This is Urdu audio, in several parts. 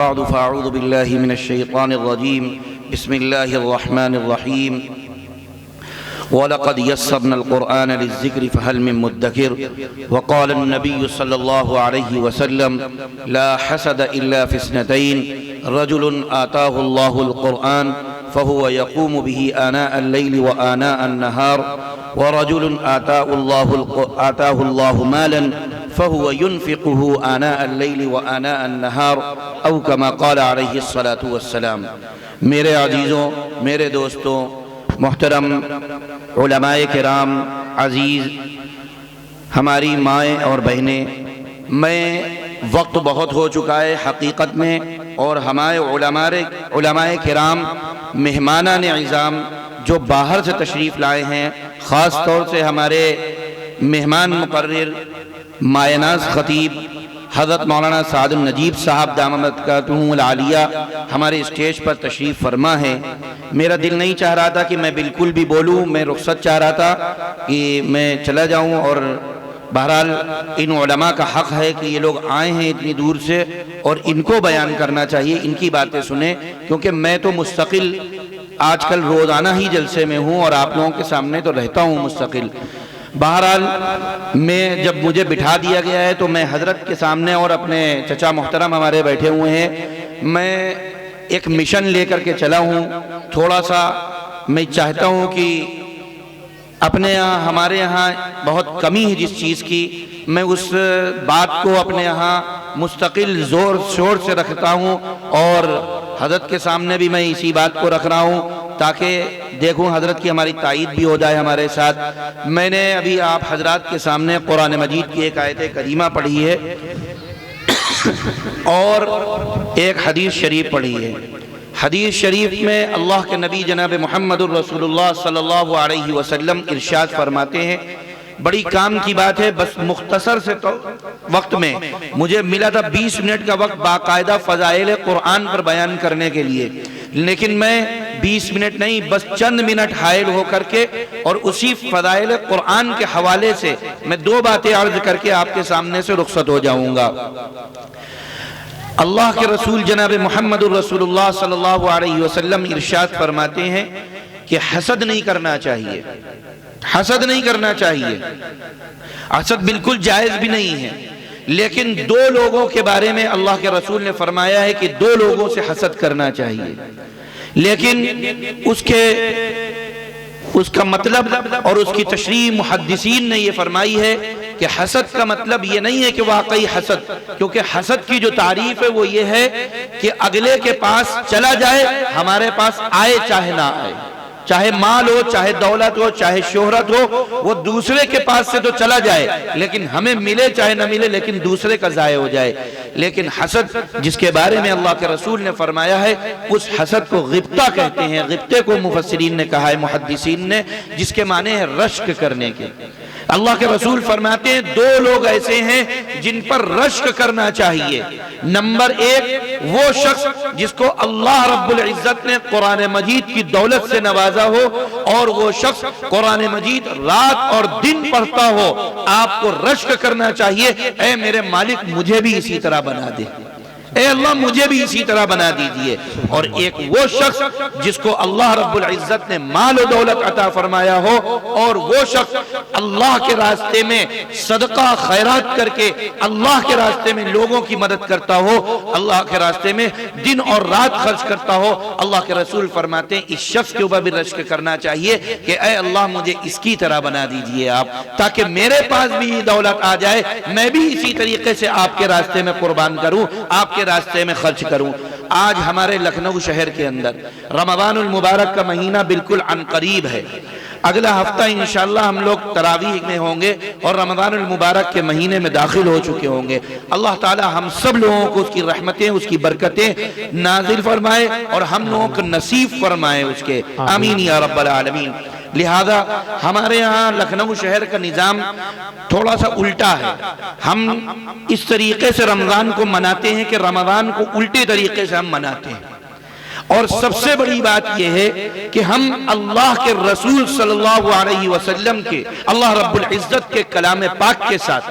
بعد فاعوذ باللہ من الشیطان الرجیم بسم اللہ الرحمن الرحیم وَلَقَدْ يَسَّرْنَا الْقُرْآنَ لِلذِّكْرِ فَهَلْ مِن مُدَّكِرٍ وَقَالَ النَّبِيُّ صلی اللہ علیہ وسلم لا حسد الا في اثنتين رجل آتاه الله القرآن فهو يقوم به آناء الليل وآناء النهار ورجل آتاه الله مالا فهو ينفقه آناء الليل وآناء النهار او كما قال علیہ الصلاة والسلام۔ میرے عزیزوں، میرے دوستوں، محترم علماء کرام، عزیز ہماری مائیں اور بہنیں، میں وقت بہت ہو چکا ہے حقیقت میں، اور ہمارے علماء کرام مہمانان عظام جو باہر سے تشریف لائے ہیں، خاص طور سے ہمارے مہمان مقرر مایہ-ناز خطیب حضرت مولانا سعد النجیب صاحب دامت برکاتہ العالیہ ہمارے اسٹیج پر تشریف فرما ہے۔ میرا دل نہیں چاہ رہا تھا کہ میں بالکل بھی بولوں، میں رخصت چاہ رہا تھا کہ میں چلا جاؤں، اور بہرحال ان علماء کا حق ہے کہ یہ لوگ آئے ہیں اتنی دور سے اور ان کو بیان کرنا چاہیے، ان کی باتیں سنیں، کیونکہ میں تو مستقل آج کل روزانہ ہی جلسے میں ہوں اور آپ لوگوں کے سامنے تو رہتا ہوں مستقل۔ بہرحال میں جب مجھے بٹھا دیا گیا ہے تو میں حضرت کے سامنے، اور اپنے چچا محترم ہمارے بیٹھے ہوئے ہیں، میں ایک مشن لے کر کے چلا ہوں۔ تھوڑا سا میں چاہتا ہوں کہ اپنے یہاں، ہمارے یہاں بہت کمی ہے جس چیز کی، میں اس بات کو اپنے یہاں مستقل زور شور سے رکھتا ہوں، اور حضرت کے سامنے بھی میں اسی بات کو رکھ رہا ہوں تاکہ دیکھوں حضرت کی ہماری تائید بھی ہو جائے ہمارے ساتھ۔ میں نے ابھی آپ حضرات کے سامنے قرآن مجید کی ایک آیت کریمہ پڑھی ہے اور ایک حدیث شریف پڑھی ہے۔ حدیث شریف میں اللہ کے نبی جناب محمد الرسول اللہ صلی اللہ علیہ وسلم ارشاد فرماتے ہیں، بڑی کام کی بات ہے، بس مختصر سے وقت میں مجھے ملا تھا 20 منٹ کا وقت باقاعدہ فضائل قرآن پر بیان کرنے کے لیے، لیکن میں 20 منٹ نہیں، بس چند منٹ حائل ہو کر کے اور اسی فضائل قرآن کے حوالے سے میں 2 باتیں عرض کر کے آپ کے سامنے سے رخصت ہو جاؤں گا۔ اللہ کے رسول جناب محمد الرسول اللہ صلی اللہ علیہ وسلم ارشاد فرماتے ہیں کہ حسد نہیں کرنا چاہیے، حسد نہیں کرنا چاہیے، حسد بالکل جائز بھی نہیں ہے، لیکن 2 لوگوں کے بارے میں اللہ کے رسول نے فرمایا ہے کہ 2 لوگوں سے حسد کرنا چاہیے، لیکن اس کا مطلب اور اس کی تشریح محدثین نے یہ فرمائی ہے کہ حسد کا مطلب یہ نہیں ہے کہ واقعی حسد، کیونکہ حسد کی جو تعریف ہے وہ یہ ہے کہ اگلے کے پاس چلا جائے، ہمارے پاس آئے چاہے نہ آئے، چاہے مال ہو، چاہے دولت ہو، چاہے شہرت ہو، وہ دوسرے کے پاس سے تو چلا جائے لیکن ہمیں ملے چاہے نہ ملے، لیکن دوسرے کا ضائع ہو جائے۔ لیکن حسد جس کے بارے میں اللہ کے رسول نے فرمایا ہے، اس حسد کو غبطہ کہتے ہیں۔ غبطے کو مفسرین نے کہا ہے، محدثین نے، جس کے معنی ہے رشک کرنے کے۔ اللہ کے رسول فرماتے ہیں 2 لوگ ایسے ہیں جن پر رشک کرنا چاہیے۔ نمبر 1 وہ شخص جس کو اللہ رب العزت نے قرآن مجید کی دولت سے نوازا ہو، اور وہ شخص قرآن مجید رات اور دن پڑھتا ہو، آپ کو رشک کرنا چاہیے، اے میرے مالک مجھے بھی اسی طرح بنا دے، اے اللہ مجھے بھی اسی طرح بنا دیجئے۔ اور ایک وہ شخص جس کو اللہ رب العزت نے مال و دولت عطا فرمایا ہو، اور وہ شخص اللہ کے راستے میں صدقہ خیرات کر کے اللہ کے راستے میں لوگوں کی مدد کرتا ہو، اللہ کے راستے میں دن اور رات خرچ کرتا ہو، اللہ کے رسول فرماتے ہیں اس شخص کے اوپر بھی رشک کرنا چاہیے کہ اے اللہ مجھے اس کی طرح بنا دیجئے آپ، تاکہ میرے پاس بھی یہ دولت آ جائے، میں بھی اسی طریقے سے آپ کے راستے میں قربان کروں، آپ کے راستے میں خرچ کروں۔ آج ہمارے لکھنؤ شہر کے اندر رمضان المبارک کا مہینہ بالکل عن قریب ہے، اگلا ہفتہ انشاءاللہ ہم لوگ تراویح میں ہوں گے اور رمضان المبارک کے مہینے میں داخل ہو چکے ہوں گے۔ اللہ تعالی ہم سب لوگوں کو اس کی رحمتیں، اس کی برکتیں نازل فرمائے اور ہم لوگوں کو نصیب فرمائے اس کے، آمین یا رب العالمین۔ لہذا ہمارے یہاں لکھنؤ شہر کا نظام تھوڑا سا الٹا ہے، ہم اس طریقے سے رمضان کو مناتے ہیں کہ رمضان کو الٹے طریقے سے ہم مناتے ہیں، اور سب سے بڑی بات یہ ہے کہ ہم اللہ کے رسول صلی اللہ علیہ وسلم کے، اللہ رب العزت کے کلام پاک کے ساتھ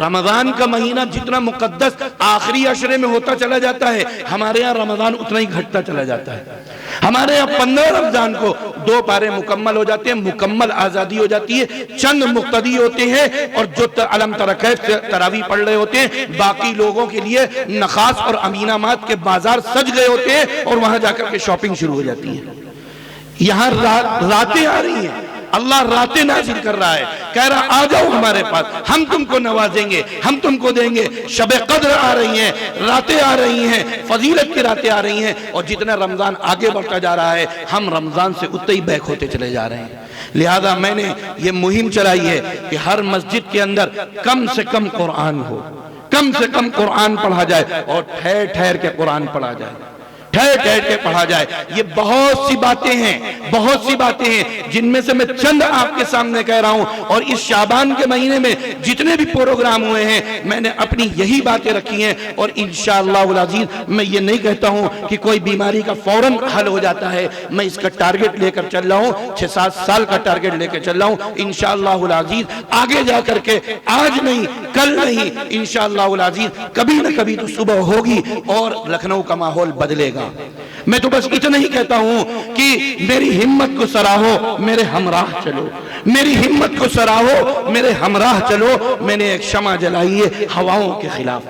رمضان کا مہینہ جتنا مقدس آخری عشرے میں ہوتا چلا جاتا ہے، ہمارے ہاں رمضان اتنا ہی گھٹتا چلا جاتا ہے۔ ہمارے ہاں 15 رمضان کو 2 پارے مکمل ہو جاتے ہیں، مکمل آزادی ہو جاتی ہے، چند مقتدی ہوتے ہیں اور جو علم تر کیف تراویح پڑھ رہے ہوتے ہیں، باقی لوگوں کے لیے نخاس اور امینامات کے بازار سج گئے ہوتے ہیں اور وہاں جا کر کے شاپنگ شروع ہو جاتی ہے۔ یہاں راتیں آ رہی ہیں، اللہ راتیں نازل کر رہا ہے، کہہ رہا آ جاؤ ہمارے پاس، ہم تم کو نوازیں گے، ہم تم کو دیں گے۔ شب قدر آ رہی ہیں، راتیں آ رہی ہیں، فضیلت کی راتیں آ رہی ہیں، اور جتنا رمضان آگے بڑھتا جا رہا ہے ہم رمضان سے اتنے ہی بیک ہوتے چلے جا رہے ہیں۔ لہذا میں نے یہ مہم چلائی ہے کہ ہر مسجد کے اندر کم سے کم قرآن ہو، کم سے کم قرآن پڑھا جائے اور ٹھہر ٹھہر کے قرآن پڑھا جائے، ٹھہر ٹھہر کے پڑھا جائے۔ یہ بہت سی باتیں ہیں، بہت سی باتیں ہیں جن میں سے میں چند آپ کے سامنے کہہ رہا ہوں، اور اس شعبان کے مہینے میں جتنے بھی پروگرام ہوئے ہیں میں نے اپنی یہی باتیں رکھی ہیں، اور انشاءاللہ العزیز میں یہ نہیں کہتا ہوں کہ کوئی بیماری کا فوراً حل ہو جاتا ہے، میں اس کا ٹارگٹ لے کر چل رہا ہوں، 6-7 سال کا ٹارگٹ لے کر چل رہا ہوں۔ انشاءاللہ العزیز آگے جا کر کے آج نہیں کل نہیں، انشاءاللہ العزیز کبھی نہ کبھی تو صبح ہوگی اور لکھنؤ کا ماحول بدلے گا۔ میں تو بس اتنا ہی کہتا ہوں کہ میری ہمت کو سراہو، میرے ہمراہ چلو، میری ہمت کو سراہو، میرے ہمراہ چلو۔ میں نے ایک شمع جلائی ہے ہواؤں کے خلاف،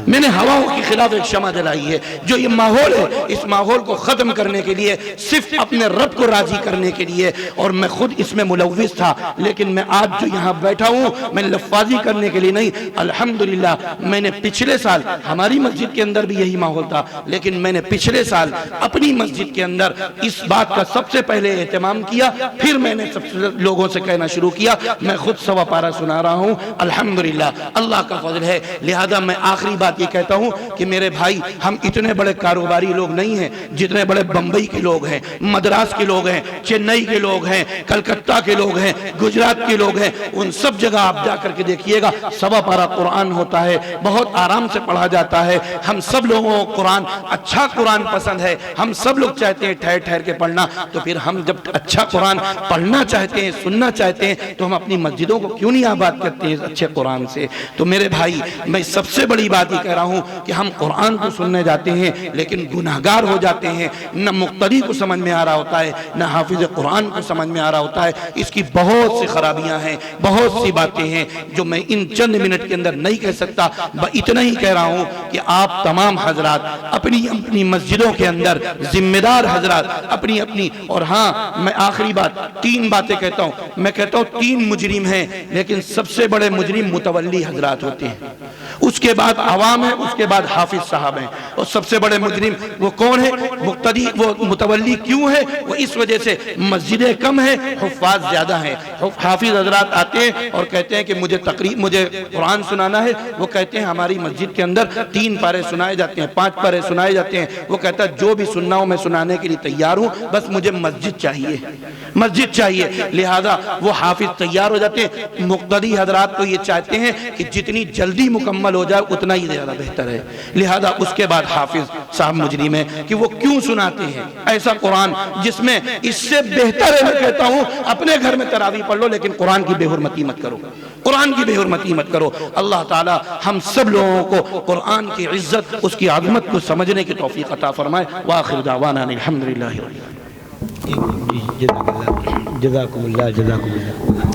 میں نے ہواؤں کے خلاف ایک شمع جلائی ہے۔ جو یہ ماحول ہے اس ماحول کو ختم کرنے کے لیے، صرف اپنے رب کو راضی کرنے کے لیے، اور میں خود اس میں ملوث تھا، لیکن میں آج جو یہاں بیٹھا ہوں میں لفاظی کرنے کے لیے نہیں، الحمدللہ میں نے پچھلے سال ہماری مسجد کے اندر بھی یہی ماحول تھا، لیکن میں نے پچھلے سال اپنی مسجد کے اندر اس بات کا سب سے پہلے اہتمام کیا، پھر میں نے سب لوگوں سے کہنا شروع کیا۔ میں خود 1.25 پارہ سنا رہا ہوں، الحمدللہ اللہ کا فضل ہے۔ لہذا میں آخری بات یہ کہتا ہوں کہ میرے بھائی، ہم اتنے بڑے کاروباری لوگ نہیں ہیں جتنے بڑے بمبئی کے لوگ ہیں، مدراس کے لوگ ہیں، چنئی کے لوگ ہیں، کلکتہ کے لوگ ہیں، گجرات کے لوگ ہیں۔ ان سب جگہ آپ جا کر کے دیکھیے گا 1.25 پارہ قرآن ہوتا ہے، بہت آرام سے پڑھا جاتا ہے۔ ہم سب لوگوں کو قرآن، اچھا قرآن پسند ہے، ہم سب لوگ چاہتے ہیں ٹھہر ٹھہر کے پڑھنا، تو پھر ہم جب اچھا قرآن پڑھنا چاہتے ہیں، سننا چاہتے ہیں، تو ہم اپنی مسجدوں کو کیوں نہیں آباد کرتے ہیں اچھے قرآن سے؟ تو میرے بھائی، میں سب سے بڑی بات یہ کہہ رہا ہوں کہ ہم قرآن کو سننے جاتے ہیں لیکن گناہگار ہو جاتے ہیں، نہ مقتدی کو سمجھ میں آ رہا ہوتا ہے، نہ حافظ قرآن کو سمجھ میں آ رہا ہوتا ہے۔ اس کی بہت سی خرابیاں ہیں، بہت سی باتیں ہیں جو میں ان چند منٹ کے اندر نہیں کہہ سکتا۔ اتنا ہی کہہ رہا ہوں کہ آپ تمام حضرات اپنی اپنی مسجدوں کے اندر، ذمہ دار حضرات اپنی اپنی، اور ہاں میں آخری بات 3 باتیں کہتا ہوں۔ میں کہتا ہوں 3 مجرم ہیں، لیکن سب سے بڑے مجرم متولی حضرات ہوتے ہیں، اس کے بعد عوام ہے، اس کے بعد حافظ صاحب ہیں، اور سب سے بڑے مجرم وہ کون ہے؟ مقتدی۔ وہ متولی کیوں ہے؟ وہ اس وجہ سے مسجدیں کم ہیں، حفاظ زیادہ ہیں۔ حافظ حضرات آتے ہیں اور کہتے ہیں کہ مجھے قرآن سنانا ہے، وہ کہتے ہیں ہماری مسجد کے اندر 3 پارے سنائے جاتے ہیں، 5 پارے سنائے جاتے ہیں۔ وہ کہتا ہے جو بھی سننا ہو میں سنانے کے لیے تیار ہوں، بس مجھے مسجد چاہیے، مسجد چاہیے۔ لہذا وہ حافظ تیار ہو جاتے ہیں۔ مقتدی حضرات تو یہ چاہتے ہیں کہ جتنی جلدی مکمل ہو جائے اتنا ہی زیادہ بہتر ہے، لہذا اس کے بعد حافظ صاحب مجرم ہے کہ وہ کیوں سناتے ہیں ایسا قرآن جس میں اس سے بہتر ہے۔ میں کہتا ہوں اپنے گھر میں تراویح پڑھ لو، لیکن قرآن کی بے حرمتی مت کرو، قرآن کی بے حرمتی مت کرو۔ اللہ تعالی ہم سب لوگوں کو قرآن کی عزت، اس کی عظمت کو سمجھنے کی توفیق عطا فرمائے۔ وآخر دعوانا الحمدللہ رب العالمین۔ جزاکم اللہ، جزاکم اللہ۔